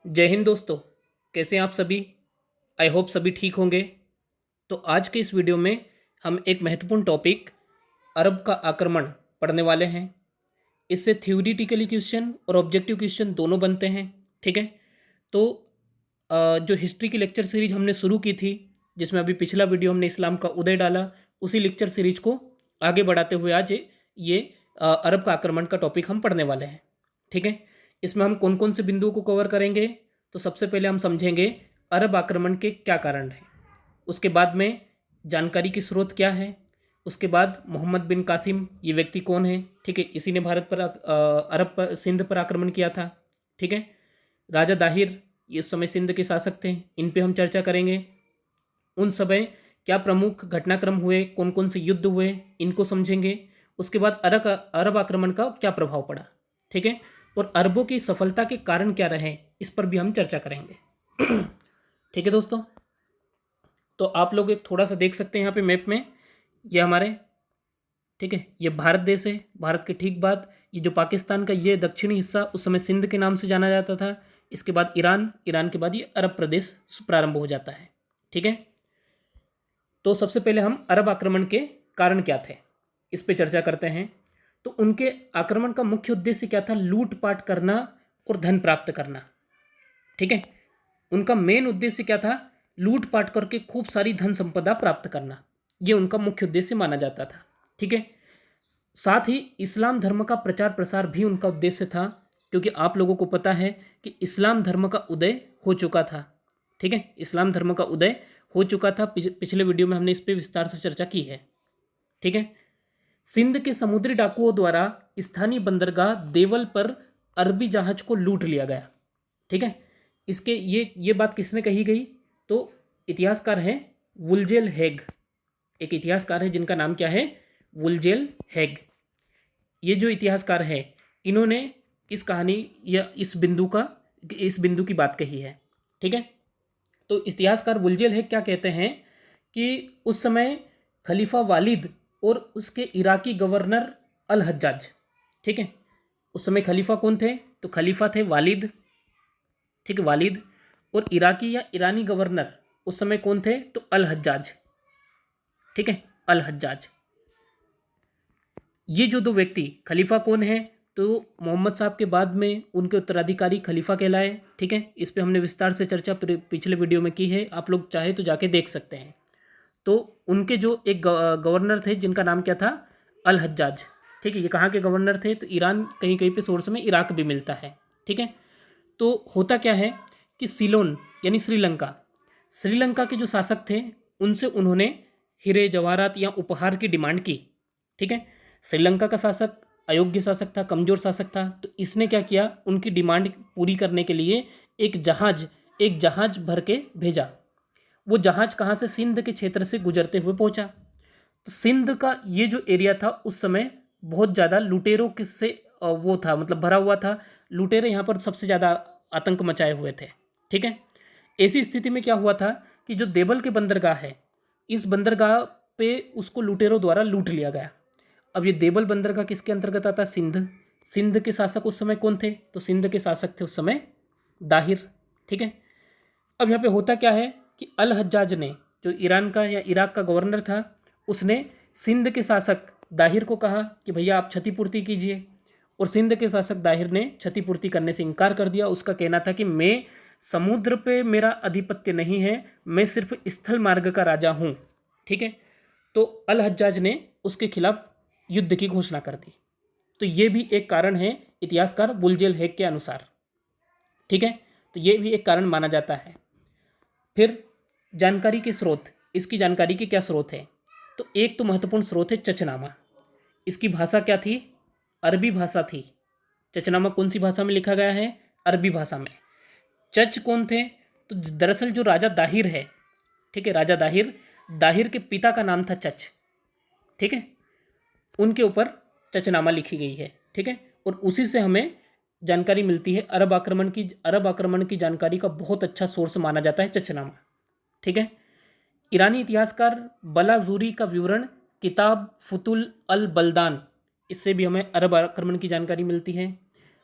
जय हिंद दोस्तों। कैसे हैं आप सभी? आई होप सभी ठीक होंगे। तो आज के इस वीडियो में हम एक महत्वपूर्ण टॉपिक अरब का आक्रमण पढ़ने वाले हैं। इससे थ्योरेटिकली क्वेश्चन और ऑब्जेक्टिव क्वेश्चन दोनों बनते हैं। ठीक है। तो जो हिस्ट्री की लेक्चर सीरीज हमने शुरू की थी, जिसमें अभी पिछला वीडियो हमने इस्लाम का उदय डाला, उसी लेक्चर सीरीज को आगे बढ़ाते हुए आज ये अरब का आक्रमण का टॉपिक हम पढ़ने वाले हैं। ठीक है। इसमें हम कौन कौन से बिंदुओं को कवर करेंगे? तो सबसे पहले हम समझेंगे अरब आक्रमण के क्या कारण हैं। उसके बाद में जानकारी की स्रोत क्या है। उसके बाद मोहम्मद बिन कासिम ये व्यक्ति कौन है? ठीक है, इसी ने भारत पर अरब पर सिंध पर आक्रमण किया था। ठीक है। राजा दाहिर ये उस समय सिंध के शासक थे, इन पे हम चर्चा करेंगे। उन समय क्या प्रमुख घटनाक्रम हुए, कौन कौन से युद्ध हुए, इनको समझेंगे। उसके बाद अरब आक्रमण का क्या प्रभाव पड़ा। ठीक है। और अरबों की सफलता के कारण क्या रहे, इस पर भी हम चर्चा करेंगे। ठीक है दोस्तों। तो आप लोग एक थोड़ा सा देख सकते हैं यहाँ पे मैप में, ये हमारे, ठीक है, ये भारत देश है। भारत के ठीक बाद ये जो पाकिस्तान का ये दक्षिणी हिस्सा उस समय सिंध के नाम से जाना जाता था। इसके बाद ईरान, ईरान के बाद ये अरब प्रदेश प्रारंभ हो जाता है। ठीक है। तो सबसे पहले हम अरब आक्रमण के कारण क्या थे, इस पे चर्चा करते हैं। तो उनके आक्रमण का मुख्य उद्देश्य क्या था? लूटपाट करना और धन प्राप्त करना। ठीक है। उनका मेन उद्देश्य क्या था? लूटपाट करके खूब सारी धन संपदा प्राप्त करना। यह उनका मुख्य उद्देश्य माना जाता था। ठीक है। साथ ही इस्लाम धर्म का प्रचार प्रसार भी उनका उद्देश्य था, क्योंकि आप लोगों को पता है कि इस्लाम धर्म का उदय हो चुका था। ठीक है, इस्लाम धर्म का उदय हो चुका था। पिछले वीडियो में हमने इस पर विस्तार से चर्चा की है। ठीक है। सिंध के समुद्री डाकुओं द्वारा स्थानीय बंदरगाह देवल पर अरबी जहाज को लूट लिया गया। ठीक है। इसके ये बात किसने कही गई? तो इतिहासकार है वुलजेल हेग। एक इतिहासकार है जिनका नाम क्या है? वुलजेल हेग। ये जो इतिहासकार है, इन्होंने इस कहानी या इस बिंदु की बात कही है। ठीक है। तो इतिहासकार वुलजेल हेग क्या कहते हैं कि उस समय खलीफा वालिद और उसके इराकी गवर्नर अल हज्जाज, ठीक है, उस समय खलीफा कौन थे? तो खलीफा थे वालिद। ठीक है, वालिद। और इराकी या ईरानी गवर्नर उस समय कौन थे? तो अल हज्जाज। ठीक है, अल हज्जाज। ये जो दो व्यक्ति, खलीफा कौन है? तो मोहम्मद साहब के बाद में उनके उत्तराधिकारी खलीफा कहलाए। ठीक है, इस पे हमने विस्तार से चर्चा पिछले वीडियो में की है, आप लोग चाहे तो जाके देख सकते हैं। तो उनके जो एक गवर्नर थे जिनका नाम क्या था? अल हज्जाज। ठीक है, ये कहाँ के गवर्नर थे? तो ईरान, कहीं कहीं पे सोर्स में इराक भी मिलता है। ठीक है। तो होता क्या है कि सिलोन यानी श्रीलंका, श्रीलंका के जो शासक थे उनसे उन्होंने हीरे जवाहरात या उपहार की डिमांड की। ठीक है। श्रीलंका का शासक अयोग्य शासक था, कमजोर शासक था। तो इसने क्या किया? उनकी डिमांड पूरी करने के लिए एक जहाज भर के भेजा। वो जहाज कहाँ से? सिंध के क्षेत्र से गुजरते हुए पहुंचा। तो सिंध का ये जो एरिया था उस समय बहुत ज़्यादा लुटेरों के से वो था, मतलब भरा हुआ था। लुटेरे यहाँ पर सबसे ज़्यादा आतंक मचाए हुए थे। ठीक है। ऐसी स्थिति में क्या हुआ था कि जो देवल के बंदरगाह है, इस बंदरगाह पे उसको लुटेरों द्वारा लूट लिया गया। अब ये देवल बंदरगाह किसके अंतर्गत आता? सिंध। सिंध के शासक उस समय कौन थे? तो सिंध के शासक थे उस समय दाहिर। ठीक है। अब यहाँ पे होता क्या है कि अल हज्जाज ने, जो ईरान का या इराक का गवर्नर था, उसने सिंध के शासक दाहिर को कहा कि भैया आप क्षतिपूर्ति कीजिए। और सिंध के शासक दाहिर ने क्षतिपूर्ति करने से इनकार कर दिया। उसका कहना था कि मैं, समुद्र पे मेरा आधिपत्य नहीं है, मैं सिर्फ स्थल मार्ग का राजा हूँ। ठीक है। तो अल हज्जाज ने उसके खिलाफ युद्ध की घोषणा कर दी। तो ये भी एक कारण है इतिहासकार बुलजेल हेग के अनुसार। ठीक है। तो ये भी एक कारण माना जाता है। फिर जानकारी के स्रोत, इसकी जानकारी के क्या स्रोत है? तो एक तो महत्वपूर्ण स्रोत है चचनामा। इसकी भाषा क्या थी? अरबी भाषा थी। चचनामा कौन सी भाषा में लिखा गया है? अरबी भाषा में। चच कौन थे? तो दरअसल जो राजा दाहिर है, ठीक है, राजा दाहिर, दाहिर के पिता का नाम था चच। ठीक है। उनके ऊपर चचनामा लिखी गई है। ठीक है। और उसी से हमें जानकारी मिलती है अरब आक्रमण की जानकारी का बहुत अच्छा सोर्स माना जाता है चचनामा। ठीक है। ईरानी इतिहासकार बलाजूरी का विवरण किताब फुतुल अल बल्दान, इससे भी हमें अरब आक्रमण की जानकारी मिलती है।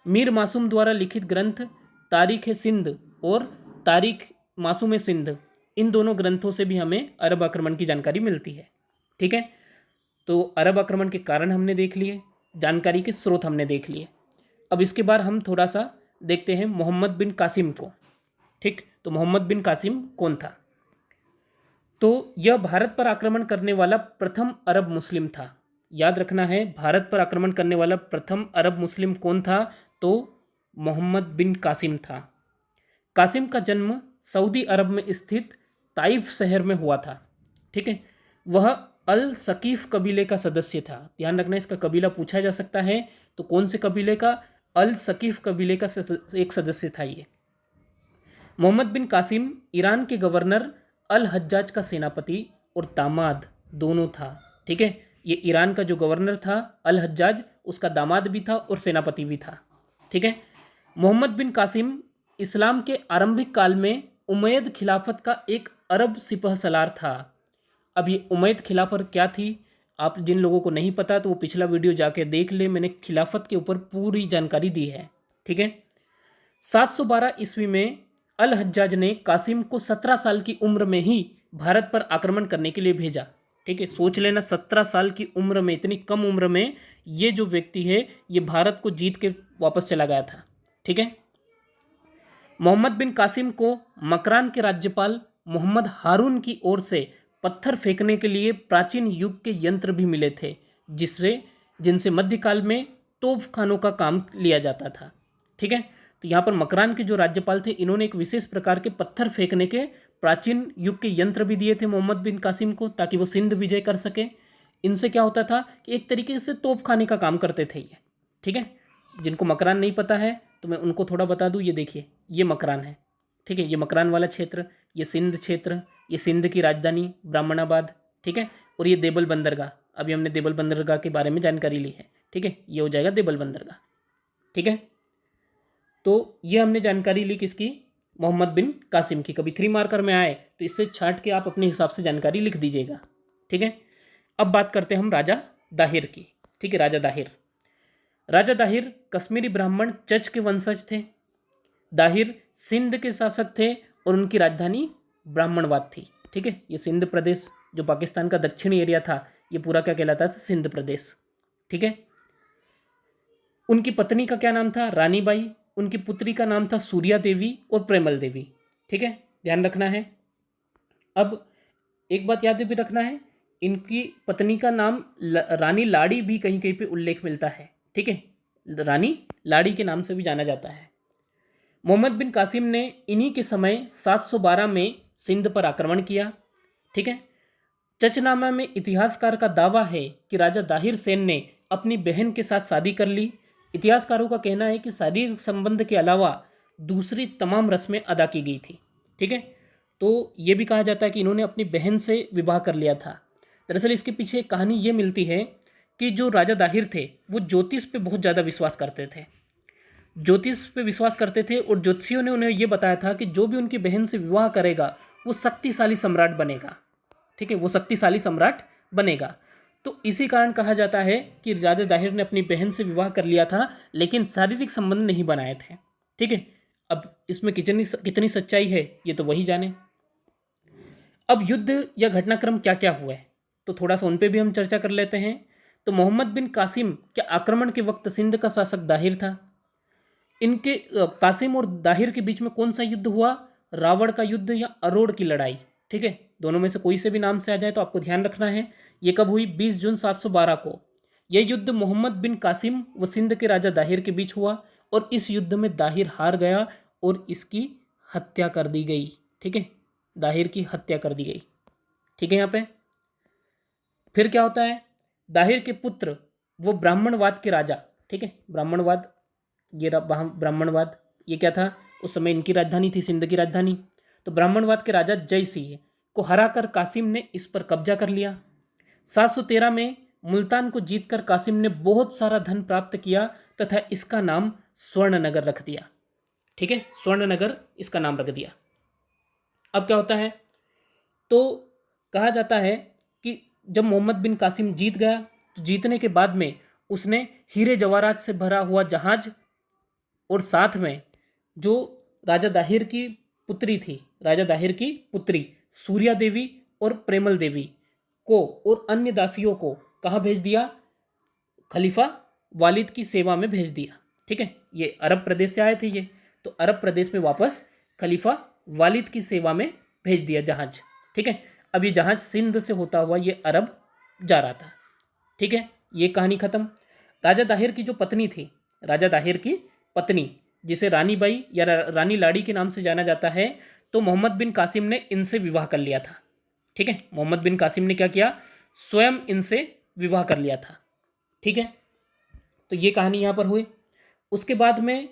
मीर मासूम द्वारा लिखित ग्रंथ तारीख सिंध और तारीख मासूम सिंध, इन दोनों ग्रंथों से भी हमें अरब आक्रमण की जानकारी मिलती है। ठीक है, तो अरब आक्रमण के कारण हमने देख लिए, जानकारी के स्रोत हमने देख लिए। अब इसके बाद हम थोड़ा सा देखते हैं मोहम्मद बिन कासिम को। ठीक, तो मोहम्मद बिन कासिम कौन था? तो यह भारत पर आक्रमण करने वाला प्रथम अरब मुस्लिम था। याद रखना है, भारत पर आक्रमण करने वाला प्रथम अरब मुस्लिम कौन था? तो मोहम्मद बिन कासिम था। कासिम का जन्म सऊदी अरब में स्थित ताइफ शहर में हुआ था। ठीक है, वह अल सकीफ कबीले का सदस्य था। ध्यान रखना, इसका कबीला पूछा जा सकता है। तो कौन से कबीले का? अल सकीफ कबीले का एक सदस्य था ये। मोहम्मद बिन कासिम ईरान के गवर्नर अल हज्जाज का सेनापति और दामाद दोनों था। ठीक है, ये ईरान का जो गवर्नर था अल हज्जाज, उसका दामाद भी था और सेनापति भी था। ठीक है, मोहम्मद बिन कासिम इस्लाम के आरंभिक काल में उमैयद खिलाफत का एक अरब सिपह सलार था। अब ये उमैयद खिलाफत क्या थी? आप जिन लोगों को नहीं पता तो वो पिछला वीडियो जाके देख ले, मैंने खिलाफत के ऊपर पूरी जानकारी दी है। ठीक है, 712 ईस्वी में अल हज्जाज ने कासिम को 17 साल की उम्र में ही भारत पर आक्रमण करने के लिए भेजा। ठीक है, सोच लेना, 17 साल की उम्र में, इतनी कम उम्र में ये जो व्यक्ति है ये भारत को जीत के वापस चला गया था। ठीक है, मोहम्मद बिन कासिम को मकरान के राज्यपाल मोहम्मद हारून की ओर से पत्थर फेंकने के लिए प्राचीन युग के यंत्र भी मिले थे, जिनसे मध्यकाल में तोप खानों का काम लिया जाता था। ठीक है, तो यहाँ पर मकरान के जो राज्यपाल थे, इन्होंने एक विशेष प्रकार के पत्थर फेंकने के प्राचीन युग के यंत्र भी दिए थे मोहम्मद बिन कासिम को, ताकि वो सिंध विजय कर सके। इनसे क्या होता था कि एक तरीके से तोप खाने का काम करते थे ये। ठीक है, जिनको मकरान नहीं पता है तो मैं उनको थोड़ा बता दूं। ये देखिए, ये मकरान है। ठीक है, ये मकरान वाला क्षेत्र, ये सिंध क्षेत्र, ये सिंध की राजधानी ब्राह्मणाबाद। ठीक है, और ये देवल बंदरगाह, अभी हमने देवल बंदरगाह के बारे में जानकारी ली है। ठीक है, ये हो जाएगा देवल बंदरगाह। ठीक है, तो ये हमने जानकारी ली किसकी? मोहम्मद बिन कासिम की। कभी 3 मार्कर में आए तो इससे छांट के आप अपने हिसाब से जानकारी लिख दीजिएगा। ठीक है, अब बात करते हैं हम राजा दाहिर की। ठीक है, राजा दाहिर कश्मीरी ब्राह्मण चच के वंशज थे। दाहिर सिंध के शासक थे और उनकी राजधानी ब्राह्मणबाद थी। ठीक है, ये सिंध प्रदेश जो पाकिस्तान का दक्षिणी एरिया था, ये पूरा क्या कहलाता था? सिंध प्रदेश। ठीक है, उनकी पत्नी का क्या नाम था? रानीबाई। उनकी पुत्री का नाम था सूर्या देवी और प्रेमल देवी। ठीक है, ध्यान रखना है। अब एक बात याद भी रखना है, इनकी पत्नी का नाम रानी लाड़ी भी कहीं कहीं पे उल्लेख मिलता है। ठीक है, रानी लाड़ी के नाम से भी जाना जाता है। मोहम्मद बिन कासिम ने इन्हीं के समय 712 में सिंध पर आक्रमण किया। ठीक है, चचनामा में इतिहासकार का दावा है कि राजा दाहिर सेन ने अपनी बहन के साथ शादी कर ली। इतिहासकारों का कहना है कि शारीरिक संबंध के अलावा दूसरी तमाम रस्में अदा की गई थी। ठीक है, तो ये भी कहा जाता है कि इन्होंने अपनी बहन से विवाह कर लिया था। दरअसल इसके पीछे एक कहानी ये मिलती है कि जो राजा दाहिर थे वो ज्योतिष पे बहुत ज़्यादा विश्वास करते थे। ज्योतिष पे विश्वास करते थे और ज्योतिषियों ने उन्हें ये बताया था कि जो भी उनकी बहन से विवाह करेगा वो शक्तिशाली सम्राट बनेगा। ठीक है, वो शक्तिशाली सम्राट बनेगा। तो इसी कारण कहा जाता है कि राजा दाहिर ने अपनी बहन से विवाह कर लिया था, लेकिन शारीरिक संबंध नहीं बनाए थे। ठीक है, अब इसमें कितनी सच्चाई है ये तो वही जाने। अब युद्ध या घटनाक्रम क्या क्या हुआ है तो थोड़ा सा उन पे भी हम चर्चा कर लेते हैं। तो मोहम्मद बिन कासिम के आक्रमण के वक्त सिंध का शासक दाहिर था। इनके कासिम और दाहिर के बीच में कौन सा युद्ध हुआ? रावण का युद्ध या अरोड़ की लड़ाई। ठीक है, दोनों में से कोई से भी नाम से आ जाए तो आपको ध्यान रखना है। ये कब हुई? 20 जून 712 को। यह युद्ध मोहम्मद बिन कासिम व सिंध के राजा दाहिर के बीच हुआ और इस युद्ध में दाहिर हार गया और इसकी हत्या कर दी गई। ठीक है, दाहिर की हत्या कर दी गई। ठीक है, यहाँ पे फिर क्या होता है? दाहिर के पुत्र वो ब्राह्मणवाद के राजा। ठीक है, ब्राह्मणवाद, ये ब्राह्मणवाद ये क्या था? उस समय इनकी राजधानी थी, सिंध की राजधानी। तो ब्राह्मणवाद के राजा जय सिंह को हराकर कासिम ने इस पर कब्जा कर लिया। 713 में मुल्तान को जीतकर कासिम ने बहुत सारा धन प्राप्त किया तथा इसका नाम स्वर्णनगर रख दिया। ठीक है, स्वर्णनगर इसका नाम रख दिया। अब क्या होता है? तो कहा जाता है कि जब मोहम्मद बिन कासिम जीत गया तो जीतने के बाद में उसने हीरे जवाहरात से भरा हुआ जहाज और साथ में जो राजा दाहिर की पुत्री थी, राजा दाहिर की पुत्री सूर्या देवी और प्रेमल देवी को और अन्य दासियों को कहाँ भेज दिया? खलीफा वालिद की सेवा में भेज दिया। ठीक है, ये अरब प्रदेश से आए थे ये, तो अरब प्रदेश में वापस खलीफा वालिद की सेवा में भेज दिया जहाज। ठीक है, अब ये जहाज सिंध से होता हुआ ये अरब जा रहा था। ठीक है, ये कहानी खत्म। राजा दाहिर की जो पत्नी थी, राजा दाहिर की पत्नी जिसे रानी बाई या रानी लाड़ी के नाम से जाना जाता है, तो मोहम्मद बिन कासिम ने इनसे विवाह कर लिया था। ठीक है, मोहम्मद बिन कासिम ने क्या किया? स्वयं इनसे विवाह कर लिया था। ठीक है, तो ये कहानी यहाँ पर हुई। उसके बाद में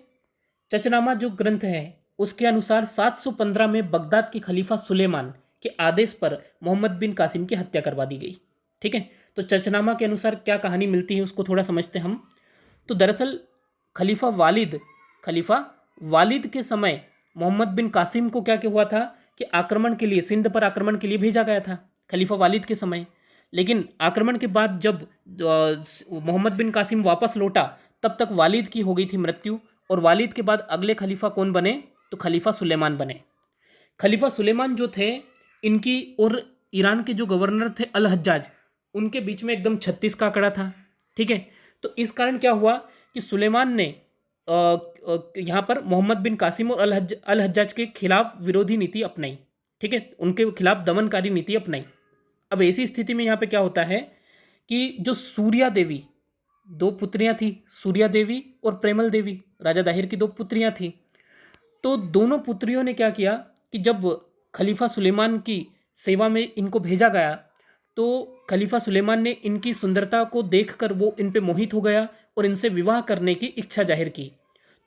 चचनामा जो ग्रंथ है उसके अनुसार 715 में बगदाद के खलीफा सुलेमान के आदेश पर मोहम्मद बिन कासिम की हत्या करवा दी गई। ठीक है, तो चचनामा के अनुसार क्या कहानी मिलती है उसको थोड़ा समझते हैं हम। तो दरअसल खलीफा वालिद के समय मोहम्मद बिन कासिम को क्या क्या हुआ था कि आक्रमण के लिए, सिंध पर आक्रमण के लिए भेजा गया था खलीफा वालिद के समय। लेकिन आक्रमण के बाद जब मोहम्मद बिन कासिम वापस लौटा तब तक वालिद की हो गई थी मृत्यु, और वालिद के बाद अगले खलीफा कौन बने? तो खलीफा सुलेमान बने। खलीफा सुलेमान जो थे, इनकी और ईरान के जो गवर्नर थे अल हज्जाज, उनके बीच में एकदम 36 का आंकड़ा था। ठीक है, तो इस कारण क्या हुआ कि सुलेमान ने यहाँ पर मोहम्मद बिन कासिम और अल हज्जाज के खिलाफ विरोधी नीति अपनाई। ठीक है, उनके खिलाफ दमनकारी नीति अपनाई। अब ऐसी स्थिति में यहाँ पे क्या होता है कि जो सूर्या देवी, दो पुत्रियां थी, सूर्या देवी और प्रेमल देवी, राजा दाहिर की दो पुत्रियां थी। तो दोनों पुत्रियों ने क्या किया कि जब खलीफा सुलेमान की सेवा में इनको भेजा गया तो खलीफा सुलेमान ने इनकी सुंदरता को देखकर वो इन पे मोहित हो गया और इनसे विवाह करने की इच्छा जाहिर की।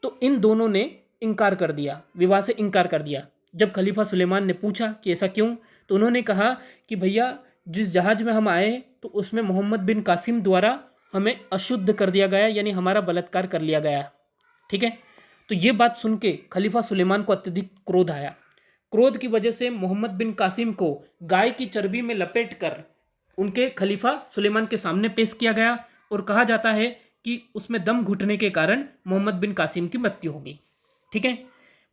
तो इन दोनों ने इनकार कर दिया, विवाह से इनकार कर दिया। जब खलीफा सुलेमान ने पूछा कि ऐसा क्यों, तो उन्होंने कहा कि भैया जिस जहाज में हम आए तो उसमें मोहम्मद बिन कासिम द्वारा हमें अशुद्ध कर दिया गया, यानी हमारा बलात्कार कर लिया गया। ठीक है, तो ये बात सुन के खलीफा सुलेमान को अत्यधिक क्रोध आया। क्रोध की वजह से मोहम्मद बिन कासिम को गाय की चर्बी में लपेट कर उनके खलीफा सुलेमान के सामने पेश किया गया और कहा जाता है कि उसमें दम घुटने के कारण मोहम्मद बिन कासिम की मृत्यु हो गई। ठीक है,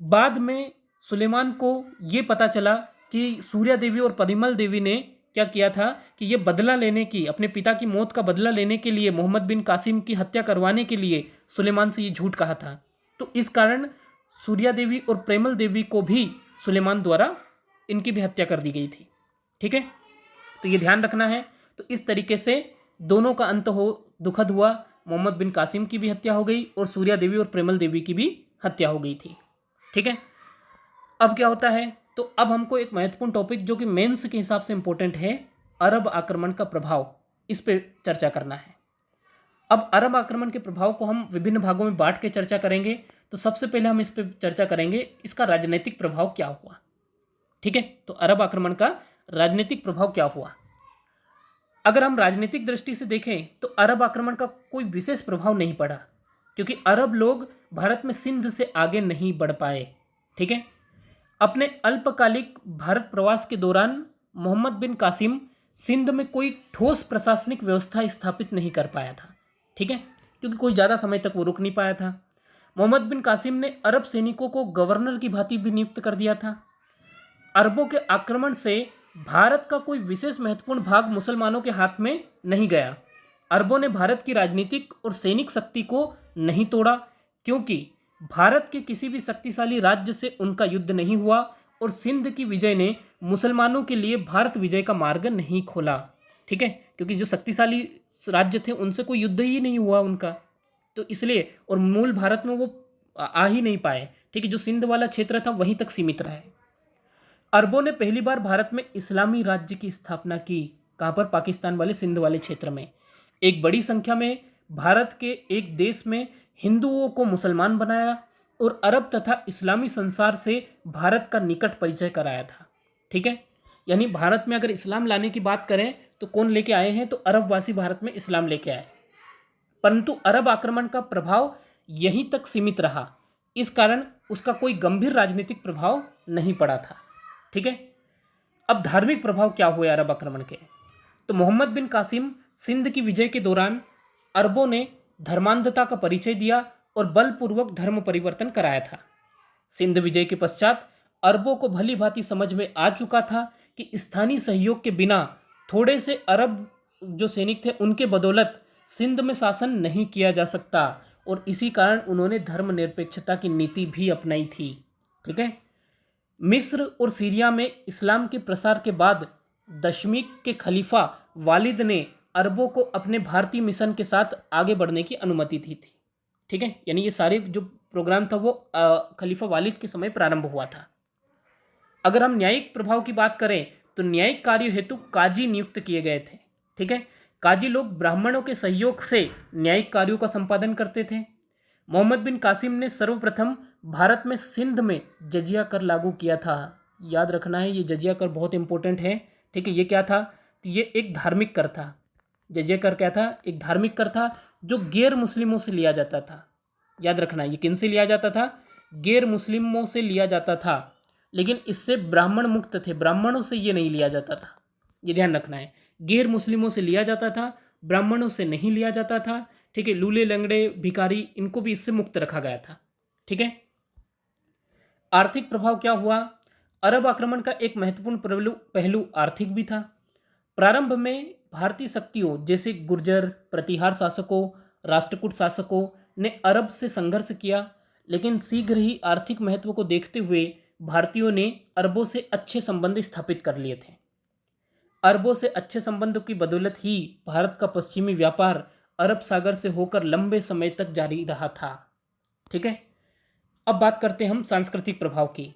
बाद में सुलेमान को ये पता चला कि सूर्या देवी और परिमल देवी ने क्या किया था कि ये बदला लेने की, अपने पिता की मौत का बदला लेने के लिए, मोहम्मद बिन कासिम की हत्या करवाने के लिए सुलेमान से ये झूठ कहा था। तो इस कारण सूर्या देवी और प्रेमल देवी को भी सुलेमान द्वारा इनकी भी हत्या कर दी गई थी। ठीक है, तो ये ध्यान रखना है। तो इस तरीके से दोनों का अंत दुखद हुआ। मोहम्मद बिन कासिम की भी हत्या हो गई और सूर्या देवी और प्रेमल देवी की भी हत्या हो गई थी। ठीक है, अब क्या होता है, तो अब हमको एक महत्वपूर्ण टॉपिक जो कि मेंस के हिसाब से इंपॉर्टेंट है, अरब आक्रमण का प्रभाव, इस पर चर्चा करना है। अब अरब आक्रमण के प्रभाव को हम विभिन्न भागों में बांट के चर्चा करेंगे। तो सबसे पहले हम इस पर चर्चा करेंगे इसका राजनीतिक प्रभाव क्या हुआ। ठीक है, तो अरब आक्रमण का राजनीतिक प्रभाव क्या हुआ। अगर हम राजनीतिक दृष्टि से देखें तो अरब आक्रमण का कोई विशेष प्रभाव नहीं पड़ा, क्योंकि अरब लोग भारत में सिंध से आगे नहीं बढ़ पाए। ठीक है, अपने अल्पकालिक भारत प्रवास के दौरान मोहम्मद बिन कासिम सिंध में कोई ठोस प्रशासनिक व्यवस्था स्थापित नहीं कर पाया था। ठीक है, क्योंकि कोई ज़्यादा समय तक वो रुक नहीं पाया था। मोहम्मद बिन कासिम ने अरब सैनिकों को गवर्नर की भांति भी नियुक्त कर दिया था। अरबों के आक्रमण से भारत का कोई विशेष महत्वपूर्ण भाग मुसलमानों के हाथ में नहीं गया। अरबों ने भारत की राजनीतिक और सैनिक शक्ति को नहीं तोड़ा, क्योंकि भारत के किसी भी शक्तिशाली राज्य से उनका युद्ध नहीं हुआ और सिंध की विजय ने मुसलमानों के लिए भारत विजय का मार्ग नहीं खोला। ठीक है, क्योंकि जो शक्तिशाली राज्य थे उनसे कोई युद्ध ही नहीं हुआ उनका, तो इसलिए, और मूल भारत में वो आ ही नहीं पाए। ठीक है, जो सिंध वाला क्षेत्र था वहीं तक सीमित रहे। अरबों ने पहली बार भारत में इस्लामी राज्य की स्थापना की। कहाँ पर? पाकिस्तान वाले सिंध वाले क्षेत्र में। एक बड़ी संख्या में भारत के एक देश में हिंदुओं को मुसलमान बनाया और अरब तथा इस्लामी संसार से भारत का निकट परिचय कराया था। ठीक है, यानी भारत में अगर इस्लाम लाने की बात करें तो कौन लेके आए हैं? तो अरबवासी भारत में इस्लाम लेके आए। परंतु अरब आक्रमण का प्रभाव यहीं तक सीमित रहा, इस कारण उसका कोई गंभीर राजनीतिक प्रभाव नहीं पड़ा था। ठीक है, अब धार्मिक प्रभाव क्या हुए अरब आक्रमण के? तो मोहम्मद बिन कासिम सिंध की विजय के दौरान अरबों ने धर्मांधता का परिचय दिया और बलपूर्वक धर्म परिवर्तन कराया था। सिंध विजय के पश्चात अरबों को भली भांति समझ में आ चुका था कि स्थानीय सहयोग के बिना थोड़े से अरब जो सैनिक थे उनके बदौलत सिंध में शासन नहीं किया जा सकता, और इसी कारण उन्होंने धर्मनिरपेक्षता की नीति भी अपनाई थी। ठीक है। मिस्र और सीरिया में इस्लाम के प्रसार के बाद दशमीक के खलीफा वालिद ने अरबों को अपने भारतीय मिशन के साथ आगे बढ़ने की अनुमति दी थी। ठीक है, यानी ये सारे जो प्रोग्राम था वो खलीफा वालिद के समय प्रारंभ हुआ था। अगर हम न्यायिक प्रभाव की बात करें तो न्यायिक कार्य हेतु काजी नियुक्त किए गए थे। ठीक है, काजी लोग ब्राह्मणों के सहयोग से न्यायिक कार्यों का संपादन करते थे। मोहम्मद बिन कासिम ने सर्वप्रथम भारत में सिंध में जजिया कर लागू किया था। याद रखना है, ये जजिया कर बहुत इंपॉर्टेंट है। ठीक है, ये क्या था? तो ये एक धार्मिक कर था। जजिया कर क्या था? एक धार्मिक कर था जो गैर मुस्लिमों से लिया जाता था। याद रखना, ये किन से लिया जाता था? गैर मुस्लिमों से लिया जाता था, लेकिन इससे ब्राह्मण मुक्त थे, ब्राह्मणों से ये नहीं लिया जाता था। ये ध्यान रखना है, गैर मुस्लिमों से लिया जाता था, ब्राह्मणों से नहीं लिया जाता था। ठीक है, लूले लंगड़े भिखारी इनको भी इससे मुक्त रखा गया था। ठीक है। आर्थिक प्रभाव क्या हुआ? अरब आक्रमण का एक महत्वपूर्ण पहलू आर्थिक भी था। प्रारंभ में भारतीय शक्तियों जैसे गुर्जर, प्रतिहार शासकों, राष्ट्रकूट शासकों ने अरब से संघर्ष किया, लेकिन शीघ्र ही आर्थिक महत्व को देखते हुए भारतीयों ने अरबों से अच्छे संबंध स्थापित कर लिए थे। अरबों से अच्छे संबंधों की बदौलत ही भारत का पश्चिमी व्यापार अरब सागर से होकर लंबे समय तक जारी रहा था। ठीक है। अब बात करते हैं हम सांस्कृतिक प्रभाव की।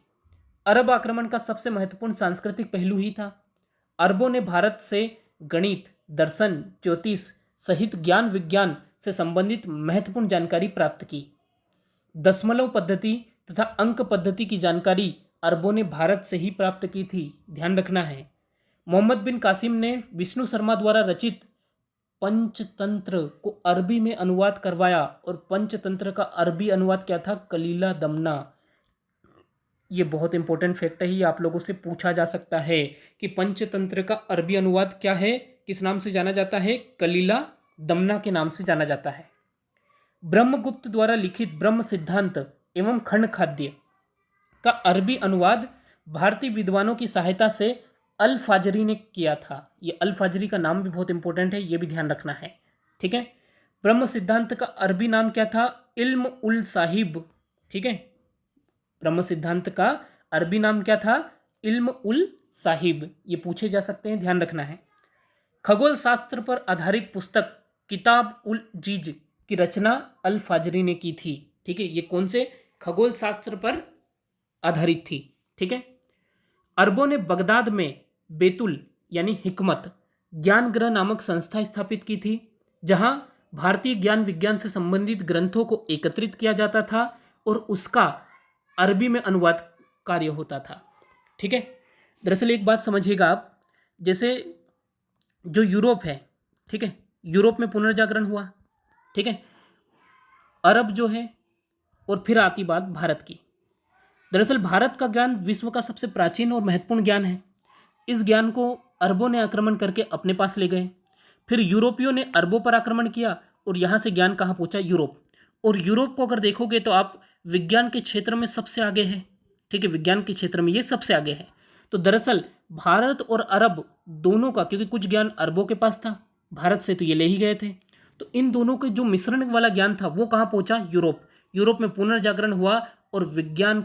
अरब आक्रमण का सबसे महत्वपूर्ण सांस्कृतिक पहलू ही था। अरबों ने भारत से गणित, दर्शन, ज्योतिष सहित ज्ञान विज्ञान से संबंधित महत्वपूर्ण जानकारी प्राप्त की। दशमलव पद्धति तथा अंक पद्धति की जानकारी अरबों ने भारत से ही प्राप्त की थी। ध्यान रखना है। मोहम्मद बिन कासिम ने विष्णु शर्मा द्वारा रचित पंचतंत्र को अरबी में अनुवाद करवाया, और पंचतंत्र का अरबी अनुवाद क्या था? कलीला दमना। ये बहुत इंपॉर्टेंट फैक्ट है, ये आप लोगों से पूछा जा सकता है कि पंचतंत्र का अरबी अनुवाद क्या है, किस नाम से जाना जाता है? कलीला दमना के नाम से जाना जाता है। ब्रह्मगुप्त द्वारा लिखित ब्रह्म सिद्धांत एवं खंड खाद्य का अरबी अनुवाद भारतीय विद्वानों की सहायता से अल फाजरी ने किया था। ये अल फाजरी का नाम भी बहुत इंपॉर्टेंट है, ये भी ध्यान रखना है। ठीक है। ब्रह्म सिद्धांत का अरबी नाम क्या था? इल्म उल साहिब। ठीक है, ब्रह्म सिद्धांत का अरबी नाम क्या था? इल्म उल साहिब। ये पूछे जा सकते हैं, ध्यान रखना है। खगोल शास्त्र पर आधारित पुस्तक किताब उल जीज की रचना अल फाजरी ने की थी। ठीक है, ये कौन से खगोल शास्त्र पर आधारित थी? ठीक है। अरबों ने बगदाद में बेतुल यानी हिकमत ज्ञान ग्रह नामक संस्था स्थापित की थी, जहां भारतीय ज्ञान विज्ञान से संबंधित ग्रंथों को एकत्रित किया जाता था और उसका अरबी में अनुवाद कार्य होता था। ठीक है। दरअसल एक बात समझिएगा आप, जैसे जो यूरोप है, ठीक है, यूरोप में पुनर्जागरण हुआ। ठीक है, अरब जो है, और फिर आती बात भारत की। दरअसल भारत का ज्ञान विश्व का सबसे प्राचीन और महत्वपूर्ण ज्ञान है। इस ज्ञान को अरबों ने आक्रमण करके अपने पास ले गए। फिर यूरोपियों ने अरबों पर आक्रमण किया और यहाँ से ज्ञान कहाँ पहुँचा? यूरोप। और यूरोप को अगर देखोगे तो आप विज्ञान के क्षेत्र में सबसे आगे है। ठीक है, विज्ञान के क्षेत्र में ये सबसे आगे है। तो दरअसल भारत और अरब दोनों का, क्योंकि कुछ ज्ञान अरबों के पास था, भारत से तो ये ले ही गए थे, तो इन दोनों के जो मिश्रण वाला ज्ञान था वो कहाँ पहुँचा? यूरोप। यूरोप में पुनर्जागरण हुआ, और विज्ञान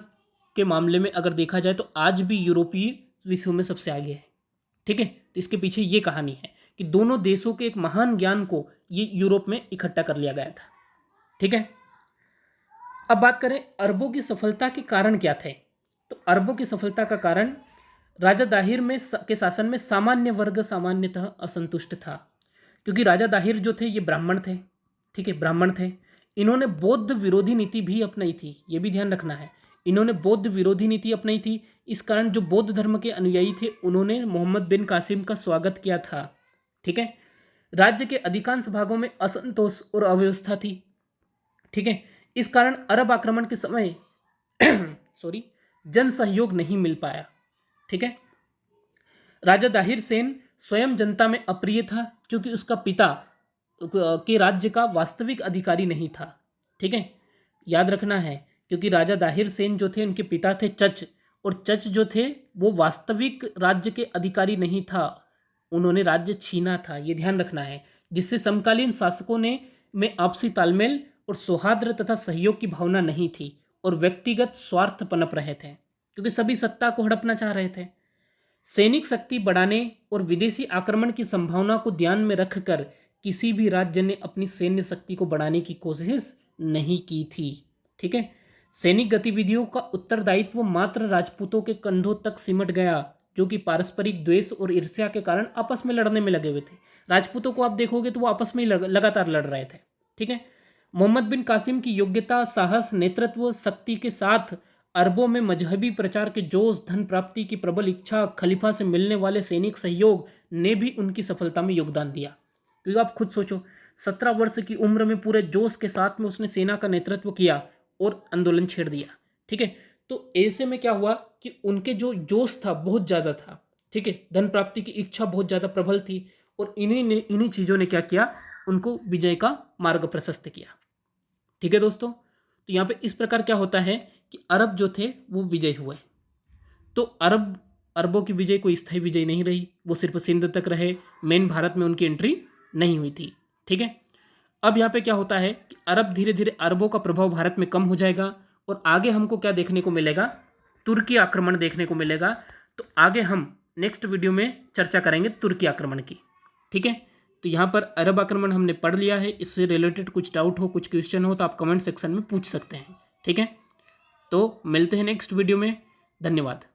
के मामले में अगर देखा जाए तो आज भी यूरोपीय विश्व में सबसे आगे है। ठीक है, तो इसके पीछे ये कहानी है कि दोनों देशों के एक महान ज्ञान को ये यूरोप में इकट्ठा कर लिया गया था। ठीक है। अब बात करें अरबों की सफलता के कारण क्या थे। तो अरबों की सफलता का कारण राजा दाहिर के शासन में सामान्य वर्ग सामान्यतः असंतुष्ट था, क्योंकि राजा दाहिर जो थे ये ब्राह्मण थे। ठीक है, ब्राह्मण थे। इन्होंने बौद्ध विरोधी नीति भी अपनाई थी, ये भी ध्यान रखना है। इन्होंने बौद्ध विरोधी नीति अपनाई थी। इस कारण जो बौद्ध धर्म के अनुयायी थे उन्होंने मोहम्मद बिन कासिम का स्वागत किया था। ठीक है। राज्य के अधिकांश भागों में असंतोष और अव्यवस्था थी। ठीक है, इस कारण अरब आक्रमण के समय जन सहयोग नहीं मिल पाया। ठीक है। राजा दाहिर सेन स्वयं जनता में अप्रिय था, क्योंकि उसका पिता के राज्य का वास्तविक अधिकारी नहीं था। ठीक है, याद रखना है क्योंकि राजा दाहिर सेन जो थे उनके पिता थे चच, और चच जो थे वो वास्तविक राज्य के अधिकारी नहीं था, उन्होंने राज्य छीना था, ये ध्यान रखना है, जिससे समकालीन शासकों ने में आपसी तालमेल और सौहार्द तथा सहयोग की भावना नहीं थी और व्यक्तिगत स्वार्थ पनप रहे थे, क्योंकि सभी सत्ता को हड़पना चाह रहे थे। सैनिक शक्ति बढ़ाने और विदेशी आक्रमण की संभावना को ध्यान में रखकर किसी भी राज्य ने अपनी सैन्य शक्ति को बढ़ाने की कोशिश नहीं की थी। ठीक है, सैनिक गतिविधियों का उत्तरदायित्व मात्र राजपूतों के कंधों तक सिमट गया, जो कि पारस्परिक द्वेष और ईर्ष्या के कारण आपस में लड़ने में लगे हुए थे। राजपूतों को आप देखोगे तो वो आपस में ही लगातार लड़ रहे थे। ठीक है, मोहम्मद बिन कासिम की योग्यता, साहस, नेतृत्व शक्ति के साथ अरबों में मजहबी प्रचार के जोश, धन प्राप्ति की प्रबल इच्छा, खलीफा से मिलने वाले सैनिक सहयोग ने भी उनकी सफलता में योगदान दिया। क्योंकि आप खुद सोचो, 17 वर्ष की उम्र में पूरे जोश के साथ में उसने सेना का नेतृत्व किया और आंदोलन छेड़ दिया। ठीक है, तो ऐसे में क्या हुआ कि उनके जो जोश था बहुत ज़्यादा था। ठीक है, धन प्राप्ति की इच्छा बहुत ज़्यादा प्रबल थी, और इन्हीं चीज़ों ने क्या किया, उनको विजय का मार्ग प्रशस्त किया। ठीक है दोस्तों, तो यहाँ पे इस प्रकार क्या होता है कि अरब जो थे वो विजय हुए। तो अरबों की विजय कोई स्थायी विजय नहीं रही, वो सिर्फ सिंध तक रहे, मेन भारत में उनकी एंट्री नहीं हुई थी। ठीक है, अब यहाँ पे क्या होता है कि अरब धीरे धीरे अरबों का प्रभाव भारत में कम हो जाएगा, और आगे हमको क्या देखने को मिलेगा, तुर्की आक्रमण देखने को मिलेगा। तो आगे हम नेक्स्ट वीडियो में चर्चा करेंगे तुर्की आक्रमण की। ठीक है, तो यहाँ पर अरब आक्रमण हमने पढ़ लिया है। इससे रिलेटेड कुछ डाउट हो, कुछ क्वेश्चन हो तो आप कमेंट सेक्शन में पूछ सकते हैं। ठीक है, तो मिलते हैं नेक्स्ट वीडियो में। धन्यवाद।